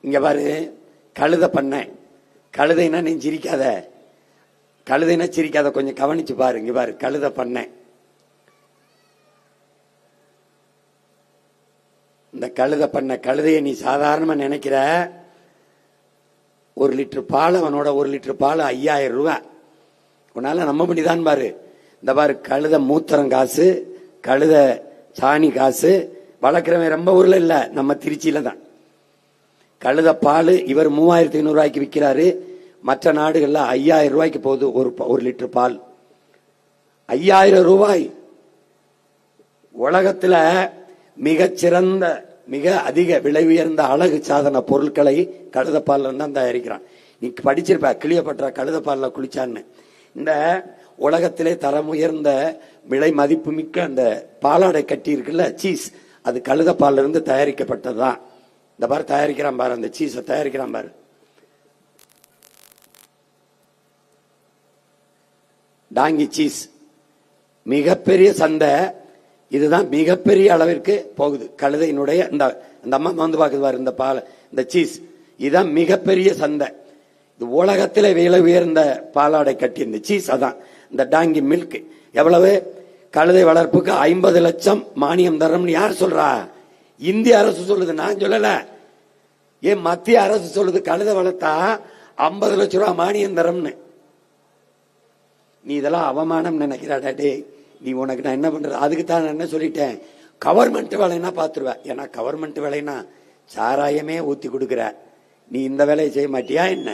இங்க பாரு, கழுத பண்ண கழுதைனா நீ சிரிக்காத, கழுதைனா சிரிக்காத, கொஞ்சம் கவனிச்சு பாரு. இங்க பாரு, கழுத பண்ண. இந்த கழுத பண்ண கழுதைய நீ சாதாரணமா நினைக்கிற. 1 லிட்டர் பால், அவனோட 1 லிட்டர் பால் 5000 ரூபாய். உன்னால நம்ப பண்ணிதான் பாரு. இந்த பாரு, கழுத மூத்திரம் காசு, கழுத சாணி காசு. வளர்க்கிறவன் ரொம்ப ஊர்ல இல்ல, நம்ம திருச்சியில தான். கழுத பால் இவர் 3500 ரூபாய்க்கு விற்கிறாரு. மற்ற நாடுகள்ல 5000 ரூபாய்க்கு போகுது ஒரு லிட்டர் பால். 5000 ரூபாய். உலகத்துல மிகச்சிறந்த, மிக அதிக விலை உயர்ந்த அழகு சாதன பொருட்களை கழுத பால்ல தான் தயாரிக்கிறான். நீ படிச்சிருப்ப, கிளியோபாட்ரா கழுத பால்ல குளிச்சான்னு. இந்த உலகத்திலே தரம் உயர்ந்த விலை மதிப்பு மிக்க அந்த பாலாடை கட்டி இருக்குல்ல, சீஸ், அது கழுத பால்ல இருந்து தயாரிக்கப்பட்டதுதான். இந்த பாரு தயாரிக்கிறான் பாரு, அந்த சீஸை தயாரிக்கிறான் பாரு. டாங்கி சீஸ் மிகப்பெரிய சந்தை. இதுதான் மிகப்பெரிய அளவிற்கு போகுது. கழுதையினுடைய இந்த அம்மா வந்து பாக்குது பாரு, இந்த பால், இந்த சீஸ், இதுதான் மிகப்பெரிய சந்தை. இது உலகத்திலே விலை உயர்ந்த பாலாடை கட்டி இந்த சீஸ், அதான் இந்த டாங்கி மில்க். எவ்வளவு? கழுதை வளர்ப்புக்கு 50 லட்சம் மானியம் தரம்னு யார் சொல்றா? இந்திய அரசு சொல்லுது, நான் சொல்லல. ஏன் மத்திய அரசு சொல்லுது, கழுதை வளர்த்தா 50 லட்சம் ரூபாய் மானியம் தரம்னு. நீ இதெல்லாம் அவமானம் நினைக்கிறாடா டே. நீ உனக்கு நான் என்ன பண்றது? அதுக்கு தான் நான் என்ன சொல்லிட்டேன், கவர்மெண்ட் வேலைன்னா பாத்துருவேன். ஏன்னா கவர்மெண்ட் வேலைன்னா சாராயமே ஊத்தி கொடுக்குற. நீ இந்த வேலையை செய்ய மாட்டியா என்ன?